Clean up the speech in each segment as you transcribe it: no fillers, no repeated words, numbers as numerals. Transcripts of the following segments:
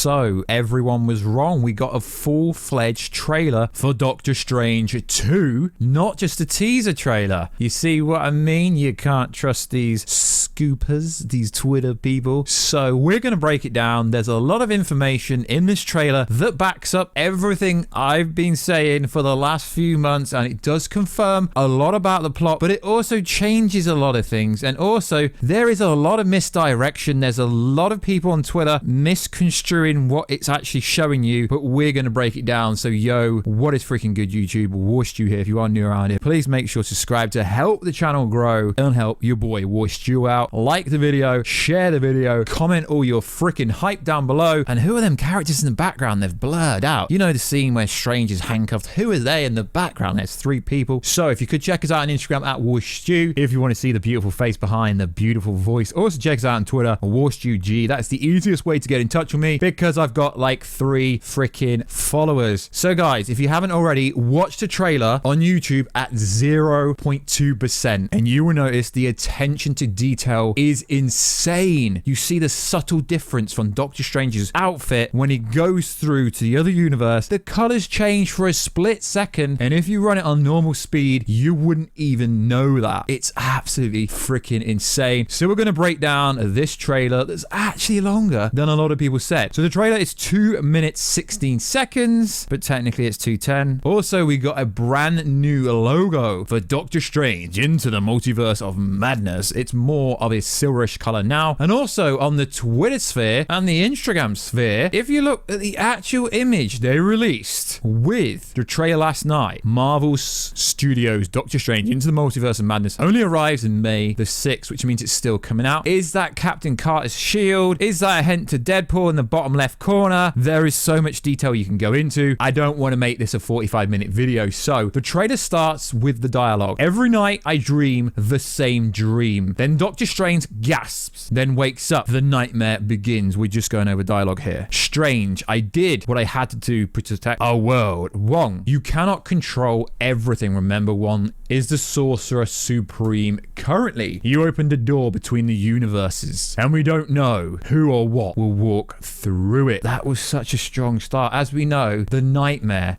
So everyone was wrong. We got a full-fledged trailer for Doctor Strange 2, not just a teaser trailer. You see what I mean? You can't trust these scoopers, these Twitter people. So we're going to break it down. There's a lot of information in this trailer that backs up everything I've been saying for the last few months, and it does confirm a lot about the plot, but it also changes a lot of things. And also, there is a lot of misdirection. There's a lot of people on Twitter misconstruing what it's actually showing you, but we're going to break it down. So yo, what is freaking good, YouTube? Warstu here. If you are new around here, please make sure to subscribe to help the channel grow and help your boy Warstu out. Like the video, share the video, comment all your freaking hype down below. And who are them characters in the background? They've blurred out. You know the scene where Strange is handcuffed. Who are they in the background? There's 3 people. So if you could check us out on Instagram at Warstu, if you want to see the beautiful face behind the beautiful voice. Also check us out on Twitter, WarstuG. That's the easiest way to get in touch with me because I've got like 3 freaking followers. So guys, if you haven't already, watch the trailer on YouTube at 0.2% and you will notice the attention to detail is insane. You see the subtle difference from Doctor Strange's outfit when he goes through to the other universe. The colors change for a split second, and if you run it on normal speed, you wouldn't even know that. It's absolutely freaking insane. So we're going to break down this trailer that's actually longer than a lot of people said. So the trailer is 2 minutes 16 seconds, but technically it's 2:10. Also, we got a brand new logo for Doctor Strange Into the Multiverse of Madness. It's more of a silverish color now. And also on the Twitter sphere and the Instagram sphere, if you look at the actual image they released with the trailer last night, Marvel Studios Doctor Strange Into the Multiverse of Madness only arrives in May the 6th, which means it's still coming out. Is that Captain Carter's shield? Is that a hint to Deadpool in the bottom left corner? There is so much detail you can go into. I don't want to make this a 45-minute video. So the trailer starts with the dialogue. Every night I dream the same dream. Then Doctor Strange gasps, then wakes up. The nightmare begins. We're just going over dialogue here. Strange, I did what I had to do to protect our world. Wong, you cannot control everything. Remember, Wong is the Sorcerer Supreme currently. You opened a door between the universes, and we don't know who or what will walk through it. That was such a strong start. As we know, the nightmare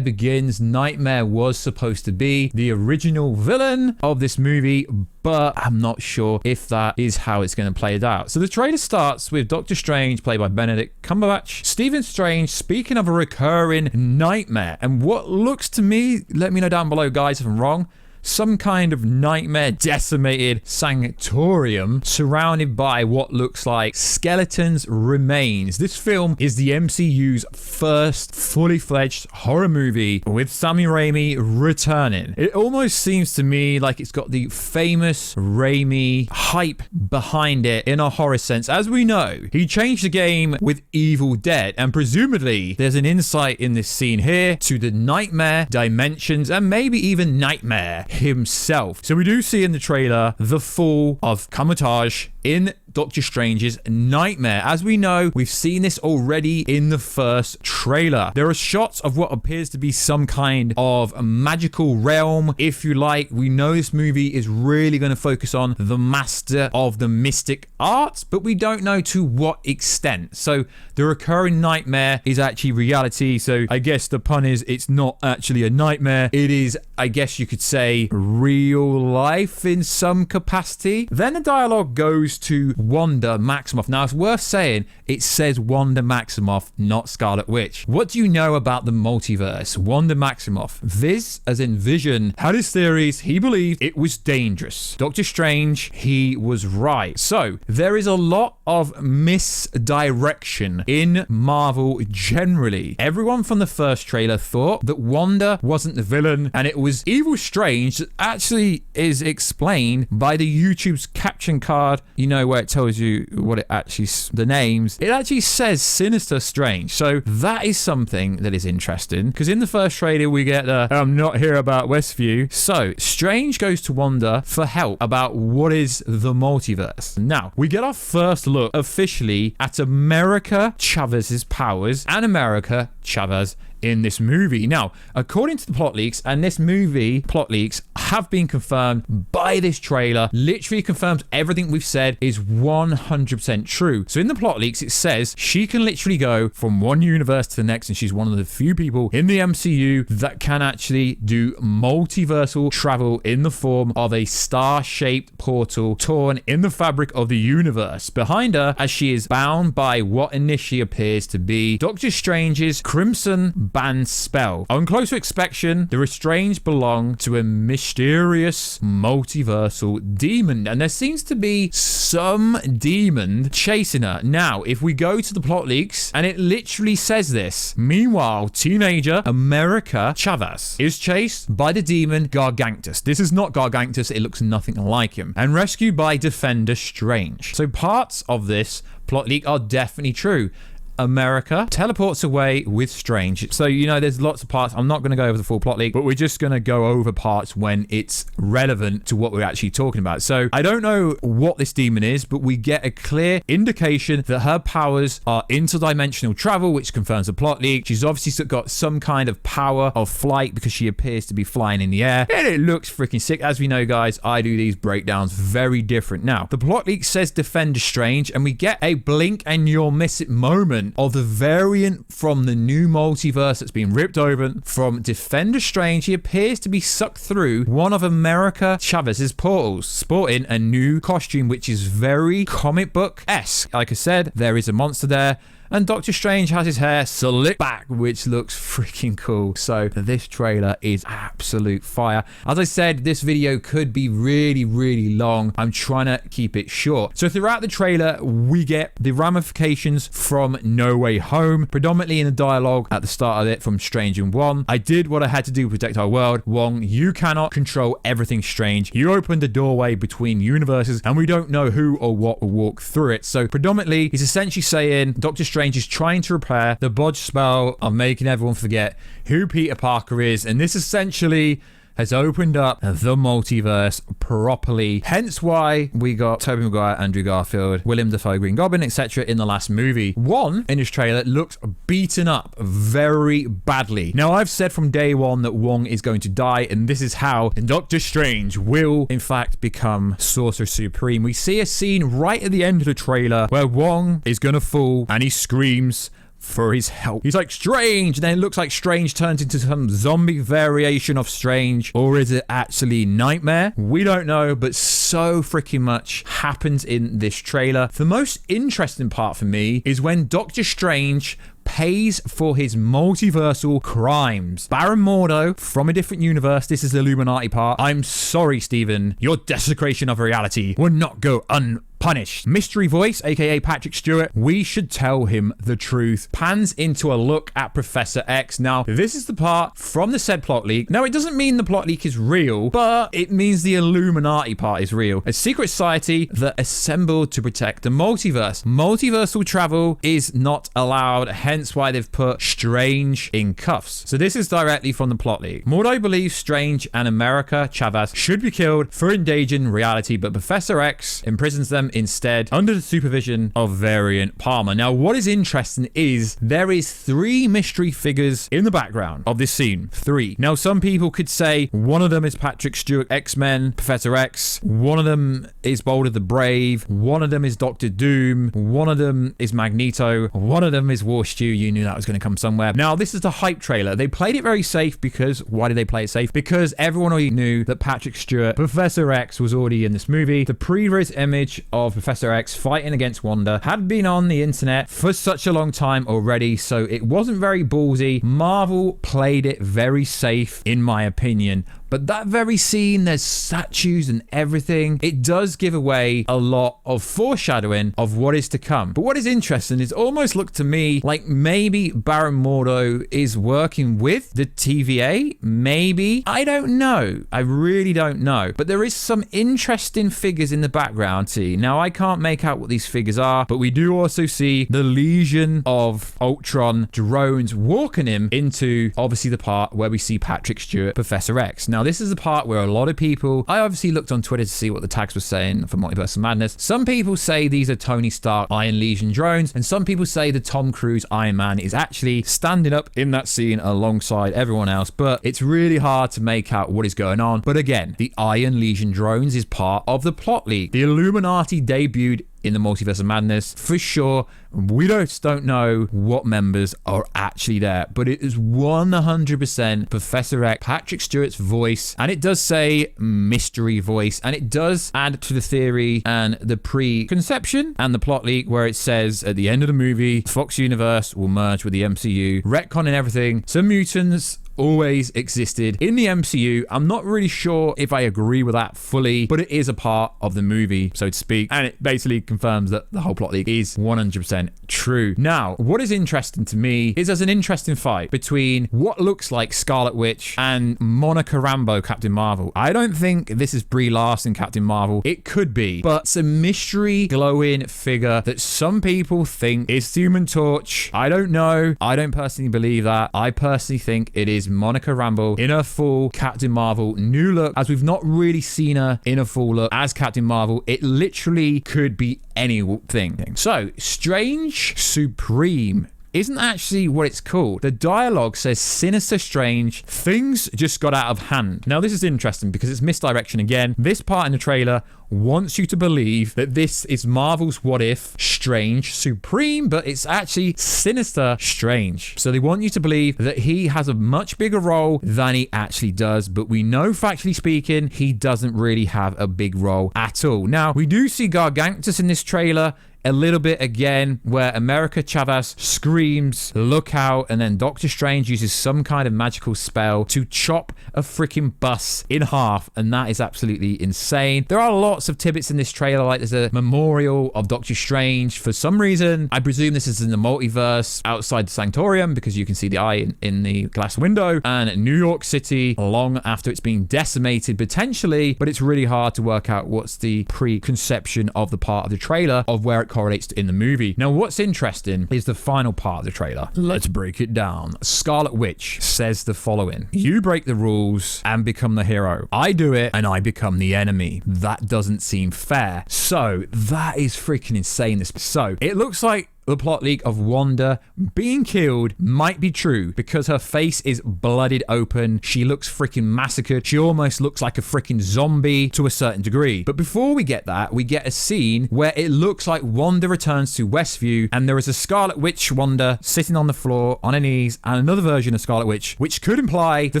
begins. Nightmare was supposed to be the original villain of this movie, but I'm not sure if that is how it's going to play it out. So the trailer starts with Doctor Strange, played by Benedict Cumberbatch. Stephen Strange, speaking of a recurring nightmare, and what looks to me, let me know down below, guys, if I'm wrong, some kind of nightmare decimated sanatorium surrounded by what looks like skeletons remains. This film is the MCU's first fully fledged horror movie with Sam Raimi returning. It almost seems to me like it's got the famous Raimi hype behind it in a horror sense. As we know, he changed the game with Evil Dead, and presumably there's an insight in this scene here to the nightmare dimensions and maybe even Nightmare himself. So we do see in the trailer the fall of Cumberbatch in Doctor Strange's nightmare. As we know, we've seen this already in the first trailer. There are shots of what appears to be some kind of magical realm, if you like. We know this movie is really going to focus on the master of the mystic arts, but we don't know to what extent. So the recurring nightmare is actually reality. So I guess the pun is it's not actually a nightmare. It is, I guess you could say, real life in some capacity. Then the dialogue goes to Wanda Maximoff. Now, it's worth saying it says Wanda Maximoff, not Scarlet Witch. What do you know about the multiverse? Wanda Maximoff. Viz, as in Vision, had his theories. He believed it was dangerous. Doctor Strange, he was right. So, there is a lot of misdirection in Marvel generally. Everyone from the first trailer thought that Wanda wasn't the villain, and it was Evil Strange that actually is explained by the YouTube's caption card, you know, where it tells you what it actually, the names. It actually says Sinister Strange. So that is something that is interesting, because in the first trailer we get the I'm not here about Westview. So Strange goes to Wanda for help about what is the multiverse. Now we get our first look officially at America Chavez's powers and America Chavez in this movie. Now, according to the plot leaks, and this movie plot leaks have been confirmed by this trailer, literally confirms everything we've said is 100% true. So in the plot leaks, it says she can literally go from one universe to the next, and she's one of the few people in the MCU that can actually do multiversal travel in the form of a star-shaped portal torn in the fabric of the universe behind her, as she is bound by what initially appears to be Doctor Strange's Crimson Band spell. On closer inspection, the Estranged belong to a mysterious multiversal demon, and there seems to be some demon chasing her. Now, if we go to the plot leaks, and it literally says this: meanwhile, teenager America Chavez is chased by the demon Gargantus. This is not Gargantus, it looks nothing like him, and rescued by Defender Strange. So parts of this plot leak are definitely true. America teleports away with Strange. So, you know, there's lots of parts. I'm not going to go over the full plot leak, but we're just going to go over parts when it's relevant to what we're actually talking about. So I don't know what this demon is, but we get a clear indication that her powers are interdimensional travel, which confirms the plot leak. She's obviously got some kind of power of flight because she appears to be flying in the air, and it looks freaking sick. As we know, guys, I do these breakdowns very different. Now, the plot leak says Defender Strange, and we get a blink and you'll miss it moment of the variant from the new multiverse that's been ripped open from Defender Strange. He appears to be sucked through one of America Chavez's portals, sporting a new costume, which is very comic book-esque. Like I said, there is a monster there, and Doctor Strange has his hair slicked back, which looks freaking cool. So this trailer is absolute fire. As I said, this video could be really, really long. I'm trying to keep it short. So throughout the trailer, we get the ramifications from No Way Home, predominantly in the dialogue at the start of it from Strange and Wong. I did what I had to do to protect our world. Wong, you cannot control everything Strange. You opened the doorway between universes, and we don't know who or what will walk through it. So predominantly, he's essentially saying Doctor Strange is trying to repair the bodge spell of making everyone forget who Peter Parker is, and this essentially has opened up the multiverse properly. Hence why we got Tobey Maguire, Andrew Garfield, Willem Dafoe, Green Goblin, etc. in the last movie. One, in his trailer, looks beaten up very badly. Now, I've said from day one that Wong is going to die, and this is how Doctor Strange will, in fact, become Sorcerer Supreme. We see a scene right at the end of the trailer where Wong is going to fall, and he screams for his help. He's like, Strange! And then it looks like Strange turns into some zombie variation of Strange. Or is it actually Nightmare? We don't know, but so freaking much happens in this trailer. The most interesting part for me is when Doctor Strange pays for his multiversal crimes. Baron Mordo from a different universe. This is the Illuminati part. I'm sorry, Stephen. Your desecration of reality will not go unpunished. Mystery voice, aka Patrick Stewart, we should tell him the truth. Pans into a look at Professor X. Now, this is the part from the said plot leak. Now, it doesn't mean the plot leak is real, but it means the Illuminati part is real. A secret society that assembled to protect the multiverse. Multiversal travel is not allowed, hence why they've put Strange in cuffs. So this is directly from the plot leak. Mordo believes Strange and America Chavez should be killed for endangering reality, but Professor X imprisons them instead under the supervision of Variant Palmer. Now, what is interesting is there is 3 mystery figures in the background of this scene. 3. Now, some people could say one of them is Patrick Stewart, X-Men, Professor X. One of them is Boulder the Brave. One of them is Doctor Doom. One of them is Magneto. One of them is Warstu. You knew that was going to come somewhere. Now, this is the hype trailer. They played it very safe because, why did they play it safe? Because everyone already knew that Patrick Stewart, Professor X, was already in this movie. The previous image of Professor X fighting against Wanda had been on the internet for such a long time already, so it wasn't very ballsy. Marvel played it very safe, in my opinion. But that very scene, there's statues and everything. It does give away a lot of foreshadowing of what is to come. But what is interesting is it almost looked to me like maybe Baron Mordo is working with the TVA. Maybe. I don't know. I really don't know. But there is some interesting figures in the background. See, now I can't make out what these figures are, but we do also see the Legion of Ultron drones walking him into, obviously, the part where we see Patrick Stewart, Professor X. Now, Now, this is the part where a lot of people, I obviously looked on Twitter to see what the tags were saying for Multiverse of Madness. Some people say these are Tony Stark Iron Legion drones, and some people say the Tom Cruise Iron Man is actually standing up in that scene alongside everyone else, but it's really hard to make out what is going on. But again, the Iron Legion drones is part of the plot leak. The Illuminati debuted in the Multiverse of Madness for sure. We just don't know what members are actually there, but it is 100% Professor X, Patrick Stewart's voice, and it does say mystery voice, and it does add to the theory and the preconception and the plot leak where it says at the end of the movie, Fox Universe will merge with the MCU, retconning everything. Some mutants always existed in the MCU. I'm not really sure if I agree with that fully, but it is a part of the movie, so to speak, and it basically confirms that the whole plot leak is 100% true. Now, what is interesting to me is there's an interesting fight between what looks like Scarlet Witch and Monica Rambeau Captain Marvel. I don't think this is Brie Larson Captain Marvel. It could be, but it's a mystery glowing figure that some people think is Human Torch. I don't know. I don't personally believe that. I personally think it is Monica Rambeau in her full Captain Marvel new look, as we've not really seen her in a full look as Captain Marvel. It literally could be anything. So, Strange Supreme isn't actually what it's called. The dialogue says Sinister Strange, things just got out of hand. Now, this is interesting because it's misdirection again. This part in the trailer wants you to believe that this is Marvel's What If Strange Supreme, but it's actually Sinister Strange. So they want you to believe that he has a much bigger role than he actually does, but we know, factually speaking, he doesn't really have a big role at all. Now, we do see Gargantus in this trailer a little bit again, where America Chavez screams, look out, and then Doctor Strange uses some kind of magical spell to chop a freaking bus in half, and that is absolutely insane. There are lots of tidbits in this trailer, like there's a memorial of Doctor Strange. For some reason, I presume this is in the multiverse outside the Sanctorium, because you can see the eye in the glass window, and New York City long after it's been decimated, potentially, but it's really hard to work out what's the preconception of the part of the trailer of where it correlates to in the movie. Now, what's interesting is the final part of the trailer. Let's break it down. Scarlet Witch says the following: you break the rules and become the hero. I do it and I become the enemy. That doesn't seem fair. So that is freaking insane. So it looks like the plot leak of Wanda being killed might be true because her face is blooded open. She looks freaking massacred. She almost looks like a freaking zombie to a certain degree. But before we get that, we get a scene where it looks like Wanda returns to Westview, and there is a Scarlet Witch Wanda sitting on the floor on her knees, and another version of Scarlet Witch, which could imply the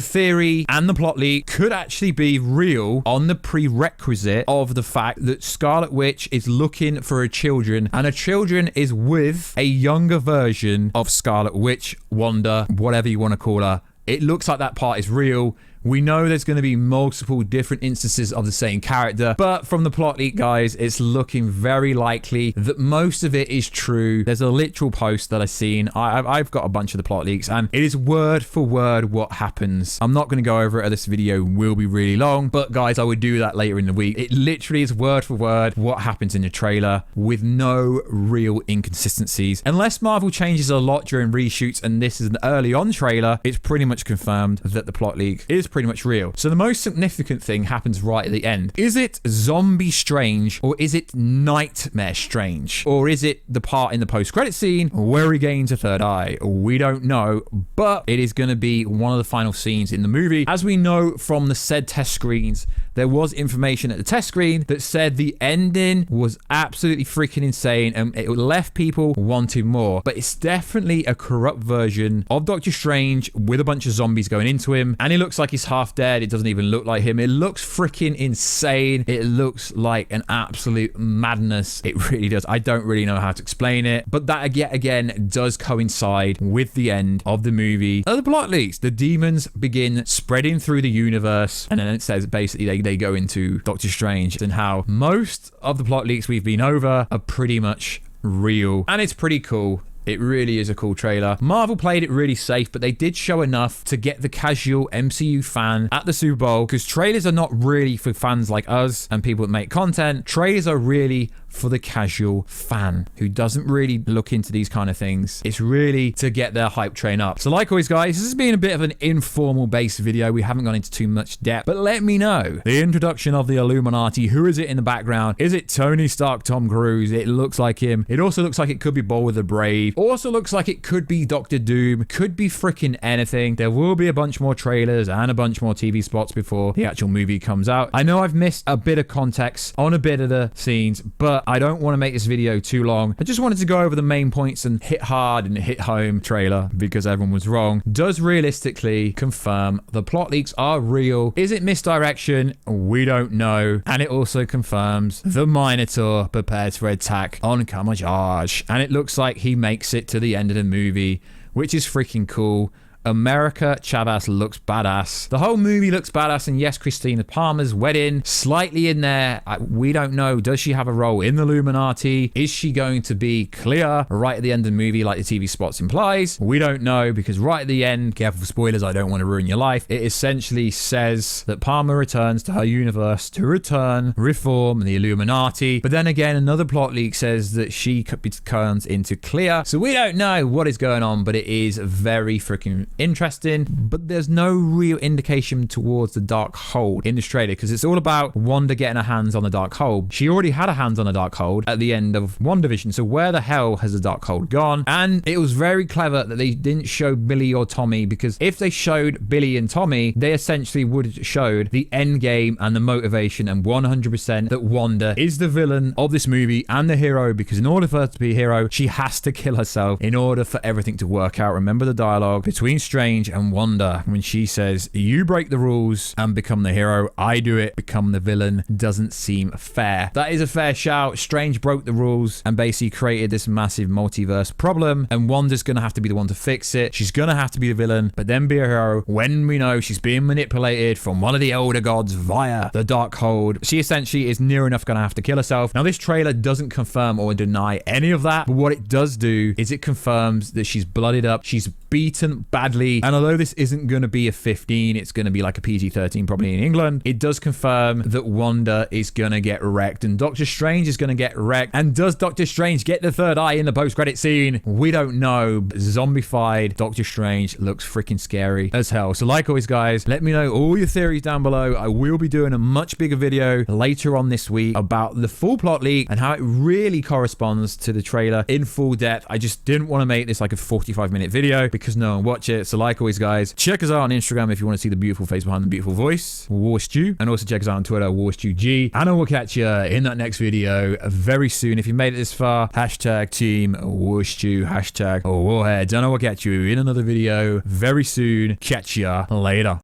theory and the plot leak could actually be real on the prerequisite of the fact that Scarlet Witch is looking for her children, and her children is with a younger version of Scarlet Witch, Wanda, whatever you want to call her. It looks like that part is real. We know there's going to be multiple different instances of the same character, but from the plot leak, guys, it's looking very likely that most of it is true. There's a literal post that I've seen. I've got a bunch of the plot leaks, and it is word for word what happens. I'm not going to go over it. This video will be really long, but guys, I would do that later in the week. It literally is word for word what happens in the trailer with no real inconsistencies. Unless Marvel changes a lot during reshoots, and this is an early on trailer, it's pretty much confirmed that the plot leak is pretty much real. So the most significant thing happens right at the end. Is it Zombie Strange, or is it Nightmare Strange, or is it the part in the post-credit scene where he gains a third eye? We don't know, but it is going to be one of the final scenes in the movie. As we know from the said test screens, there was information at the test screen that said the ending was absolutely freaking insane and it left people wanting more. But it's definitely a corrupt version of Doctor Strange with a bunch of zombies going into him, and he looks like he's half dead. It doesn't even look like him. It looks freaking insane. It looks like an absolute madness. It really does. I don't really know how to explain it, but that yet again does coincide with the end of the movie. The plot leaks. The demons begin spreading through the universe, and then it says basically they go into Doctor Strange, and how most of the plot leaks we've been over are pretty much real, and it's pretty cool It really is a cool trailer. Marvel played it really safe, but they did show enough to get the casual MCU fan at the Super Bowl, because trailers are not really for fans like us and people that make content. Trailers are really for the casual fan who doesn't really look into these kind of things. It's really to get their hype train up. So like always, guys, this has been a bit of an informal based video. We haven't gone into too much depth, but let me know the introduction of the Illuminati. Who is it in the background? Is it Tony Stark, Tom Cruise? It looks like him. It also looks like it could be Bulwer the Brave. Also looks like it could be Doctor Doom. Could be freaking anything. There will be a bunch more trailers and a bunch more TV spots before the actual movie comes out. I know I've missed a bit of context on a bit of the scenes, but I don't want to make this video too long. I just wanted to go over the main points and hit hard and hit home trailer because everyone was wrong. Does realistically confirm the plot leaks are real. Is it misdirection? We don't know. And it also confirms the Minotaur prepares for attack on Kamajaj. And it looks like he makes it to the end of the movie, which is freaking cool. America Chavez looks badass. The whole movie looks badass, and yes, Christina Palmer's wedding slightly in there. We don't know. Does she have a role in the Illuminati? Is she going to be clear right at the end of the movie like the TV spots implies? We don't know, because right at the end, careful for spoilers, I don't want to ruin your life, it essentially says that Palmer returns to her universe to reform the Illuminati. But then again, another plot leak says that she turns into clear. So we don't know what is going on, but it is very freaking interesting. But there's no real indication towards the dark hold in this trailer, because it's all about Wanda getting her hands on the dark hold. She already had her hands on the dark hold at the end of WandaVision, so where the hell has the dark hold gone? And it was very clever that they didn't show Billy or Tommy, because if they showed Billy and Tommy, they essentially would have showed the end game and the motivation, and 100% that Wanda is the villain of this movie and the hero, because in order for her to be a hero, she has to kill herself in order for everything to work out. Remember the dialogue between Strange and Wanda when she says, you break the rules and become the hero, I do it, become the villain. Doesn't seem fair. That is a fair shout. Strange broke the rules and basically created this massive multiverse problem, and Wanda's gonna have to be the one to fix it. She's gonna have to be the villain, but then be a hero when we know she's being manipulated from one of the elder gods via the dark hold. She essentially is near enough gonna have to kill herself. Now this trailer doesn't confirm or deny any of that, but what it does do is it confirms that she's blooded up, she's beaten badly, and although this isn't going to be a 15, it's going to be like a PG-13 probably in England, it does confirm that Wanda is going to get wrecked and Doctor Strange is going to get wrecked. And does Doctor Strange get the third eye in the post-credit scene? We don't know. Zombified Doctor Strange looks freaking scary as hell. So like always, guys, let me know all your theories down below. I will be doing a much bigger video later on this week about the full plot leak and how it really corresponds to the trailer in full depth. I just didn't want to make this like a 45-minute video because no one watch it. So like always, guys, check us out on Instagram if you want to see the beautiful face behind the beautiful voice, Warstu, and also check us out on Twitter, WarstuG. And I will catch you in that next video very soon. If you made it this far, hashtag team Warstu, hashtag Warheads, and I will catch you in another video very soon. Catch ya later.